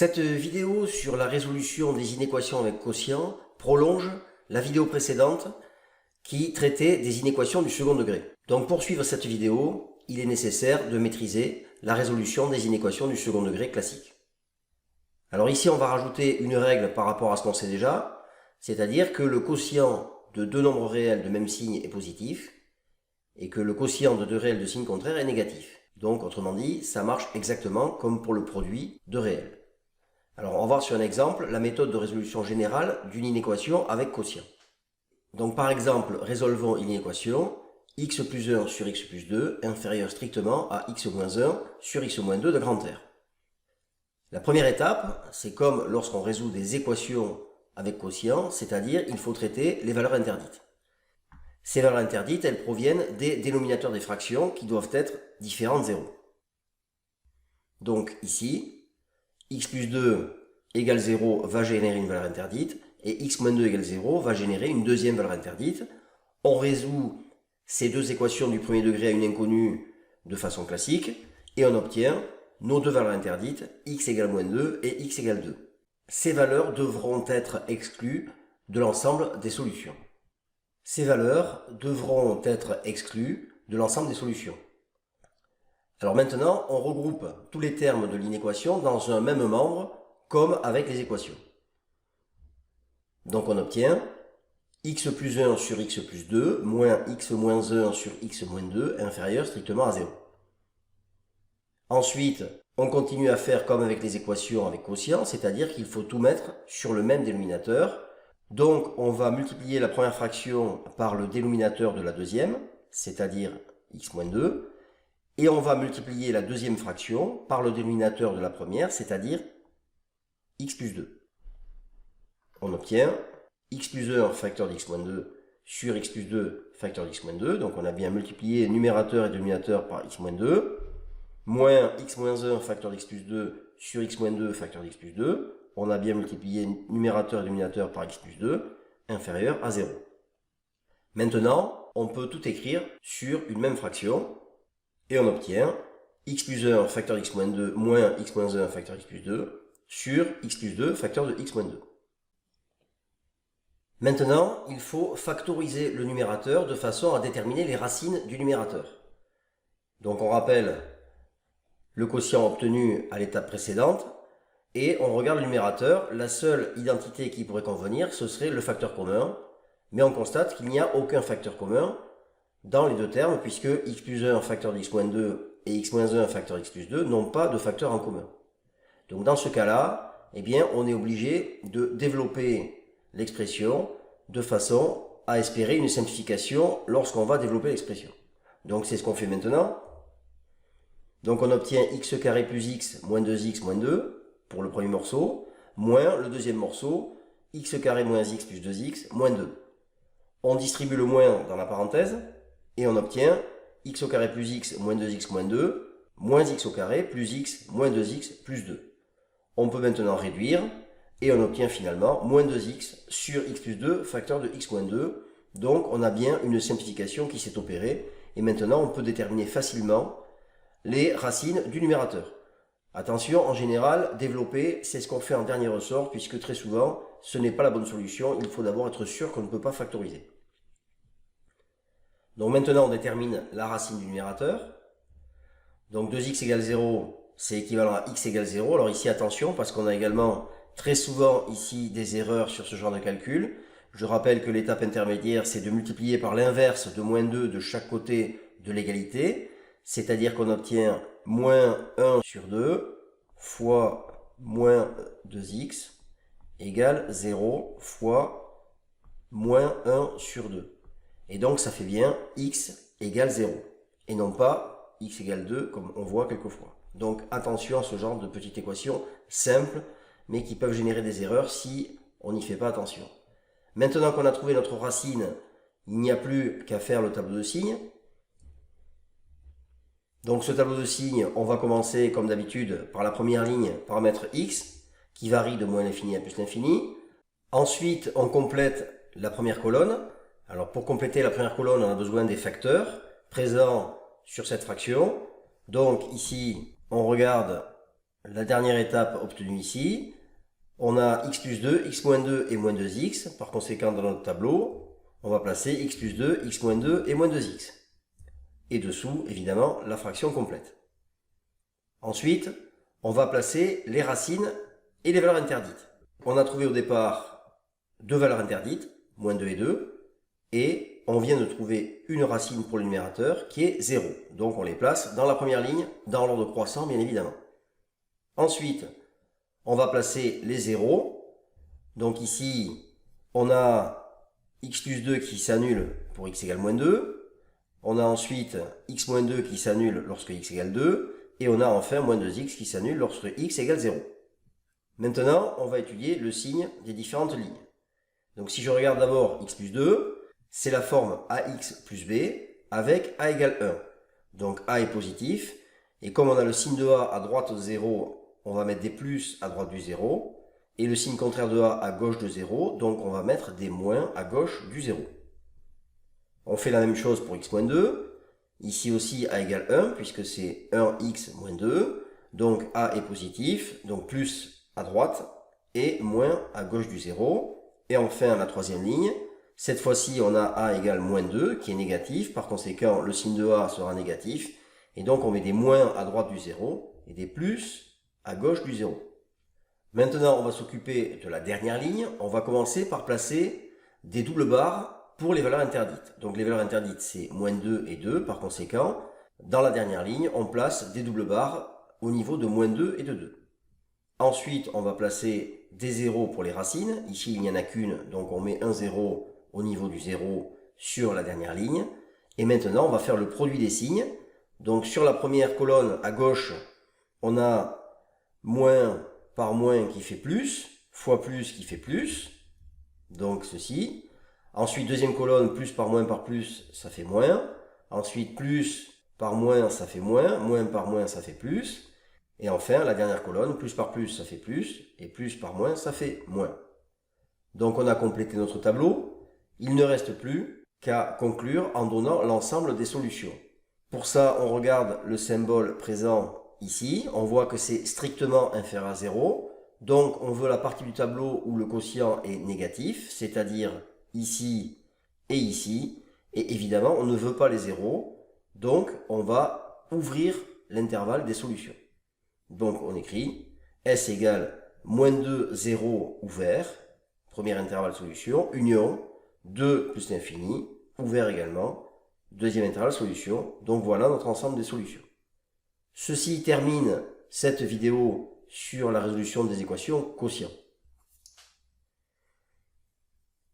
Cette vidéo sur la résolution des inéquations avec quotient prolonge la vidéo précédente qui traitait des inéquations du second degré. Donc pour suivre cette vidéo, il est nécessaire de maîtriser la résolution des inéquations du second degré classique. Alors ici on va rajouter une règle par rapport à ce qu'on sait déjà, c'est-à-dire que le quotient de deux nombres réels de même signe est positif et que le quotient de deux réels de signe contraire est négatif. Donc autrement dit, ça marche exactement comme pour le produit de réels. Alors on va voir sur un exemple la méthode de résolution générale d'une inéquation avec quotient. Donc par exemple, résolvons une inéquation x plus 1 sur x plus 2 inférieur strictement à x moins 1 sur x moins 2 de grand R. La première étape, c'est comme lorsqu'on résout des équations avec quotient, c'est-à-dire il faut traiter les valeurs interdites. Ces valeurs interdites, elles proviennent des dénominateurs des fractions qui doivent être différents de 0. Donc ici, x plus 2 égale 0 va générer une valeur interdite et x moins 2 égale 0 va générer une deuxième valeur interdite. On résout ces deux équations du premier degré à une inconnue de façon classique et on obtient nos deux valeurs interdites, x égale moins 2 et x égale 2. Ces valeurs devront être exclues de l'ensemble des solutions. Ces valeurs devront être exclues de l'ensemble des solutions. Alors maintenant, on regroupe tous les termes de l'inéquation dans un même membre, comme avec les équations. Donc on obtient x plus 1 sur x plus 2 moins x moins 1 sur x moins 2 inférieur strictement à 0. Ensuite, on continue à faire comme avec les équations avec quotient, c'est-à-dire qu'il faut tout mettre sur le même dénominateur. Donc on va multiplier la première fraction par le dénominateur de la deuxième, c'est-à-dire x moins 2, et on va multiplier la deuxième fraction par le dénominateur de la première, c'est-à-dire x plus 2. On obtient x plus 1 facteur d'x moins 2 sur x plus 2 facteur d'x moins 2, donc on a bien multiplié numérateur et dénominateur par x moins 2, moins x moins 1 facteur d'x plus 2 sur x moins 2 facteur d'x plus 2, on a bien multiplié numérateur et dénominateur par x plus 2, inférieur à 0. Maintenant, on peut tout écrire sur une même fraction, et on obtient x plus 1 facteur d'x moins 2 moins x moins 1 facteur d'x plus 2 sur x plus 2 facteur de x moins 2. Maintenant, il faut factoriser le numérateur de façon à déterminer les racines du numérateur. Donc on rappelle le quotient obtenu à l'étape précédente, et on regarde le numérateur. La seule identité qui pourrait convenir, ce serait le facteur commun, mais on constate qu'il n'y a aucun facteur commun dans les deux termes, puisque x plus 1 facteur de x moins 2 et x moins 1 facteur de x plus 2 n'ont pas de facteur en commun. Donc dans ce cas-là, eh bien, on est obligé de développer l'expression de façon à espérer une simplification lorsqu'on va développer l'expression. Donc c'est ce qu'on fait maintenant. Donc on obtient x carré plus x moins 2x moins 2 pour le premier morceau, moins le deuxième morceau, x carré moins x plus 2x moins 2. On distribue le moins dans la parenthèse, et on obtient x au carré plus x moins 2x moins 2, moins x au carré plus x moins 2x plus 2. On peut maintenant réduire, et on obtient finalement moins 2x sur x plus 2 facteur de x moins 2. Donc on a bien une simplification qui s'est opérée, et maintenant on peut déterminer facilement les racines du numérateur. Attention, en général, développer, c'est ce qu'on fait en dernier ressort, puisque très souvent, ce n'est pas la bonne solution. Il faut d'abord être sûr qu'on ne peut pas factoriser. Donc maintenant, on détermine la racine du numérateur. Donc 2x égale 0, c'est équivalent à x égale 0. Alors ici, attention, parce qu'on a également très souvent ici des erreurs sur ce genre de calcul. Je rappelle que l'étape intermédiaire, c'est de multiplier par l'inverse de moins 2 de chaque côté de l'égalité. C'est-à-dire qu'on obtient moins 1 sur 2 fois moins 2x égale 0 fois moins 1 sur 2. Et donc ça fait bien x égale 0. Et non pas x égale 2 comme on voit quelquefois. Donc attention à ce genre de petites équations simples mais qui peuvent générer des erreurs si on n'y fait pas attention. Maintenant qu'on a trouvé notre racine, il n'y a plus qu'à faire le tableau de signes. Donc ce tableau de signes, on va commencer comme d'habitude par la première ligne, paramètre x, qui varie de moins l'infini à plus l'infini. Ensuite, on complète la première colonne. Alors pour compléter la première colonne, on a besoin des facteurs présents sur cette fraction. Donc ici, on regarde la dernière étape obtenue ici, on a x plus 2, x moins 2 et moins 2x. Par conséquent, dans notre tableau, on va placer x plus 2, x moins 2 et moins 2x. Et dessous, évidemment, la fraction complète. Ensuite, on va placer les racines et les valeurs interdites. On a trouvé au départ deux valeurs interdites, moins 2 et 2, et on vient de trouver une racine pour le numérateur qui est 0. Donc on les place dans la première ligne, dans l'ordre croissant bien évidemment. Ensuite, on va placer les zéros. Donc ici, on a x plus 2 qui s'annule pour x égale moins 2. On a ensuite x moins 2 qui s'annule lorsque x égale 2. Et on a enfin moins 2x qui s'annule lorsque x égale 0. Maintenant, on va étudier le signe des différentes lignes. Donc si je regarde d'abord x plus 2, c'est la forme ax plus b avec a égale 1. Donc a est positif. Et comme on a le signe de a à droite de 0, on va mettre des plus à droite du 0. Et le signe contraire de a à gauche de 0, donc on va mettre des moins à gauche du 0. On fait la même chose pour x moins 2. Ici aussi a égale 1, puisque c'est 1x moins 2. Donc a est positif, donc plus à droite et moins à gauche du 0. Et enfin la troisième ligne, cette fois-ci on a a égale moins 2 qui est négatif, par conséquent le signe de a sera négatif. Et donc on met des moins à droite du 0 et des plus à gauche du 0. Maintenant on va s'occuper de la dernière ligne. On va commencer par placer des doubles barres pour les valeurs interdites. Donc les valeurs interdites c'est moins 2 et 2, par conséquent, dans la dernière ligne, on place des doubles barres au niveau de moins 2 et de 2. Ensuite, on va placer des zéros pour les racines. Ici, il n'y en a qu'une, donc on met un 0 au niveau du 0 sur la dernière ligne. Et maintenant, on va faire le produit des signes. Donc sur la première colonne à gauche, on a moins par moins qui fait plus, fois plus qui fait plus. Donc ceci. Ensuite, deuxième colonne, plus par plus, ça fait moins. Ensuite, plus par moins, ça fait moins par moins, ça fait plus. Et enfin, la dernière colonne, plus par plus, ça fait plus, et plus par moins, ça fait moins. Donc on a complété notre tableau. Il ne reste plus qu'à conclure en donnant l'ensemble des solutions. Pour ça, on regarde le symbole présent ici. On voit que c'est strictement inférieur à 0. Donc on veut la partie du tableau où le quotient est négatif, c'est-à-dire ici et ici. Et évidemment, on ne veut pas les zéros. Donc on va ouvrir l'intervalle des solutions. Donc on écrit S égale moins 2, 0 ouvert, premier intervalle solution, union, 2 plus l'infini, ouvert également, deuxième intervalle solution. Donc voilà notre ensemble des solutions. Ceci termine cette vidéo sur la résolution des équations quotient.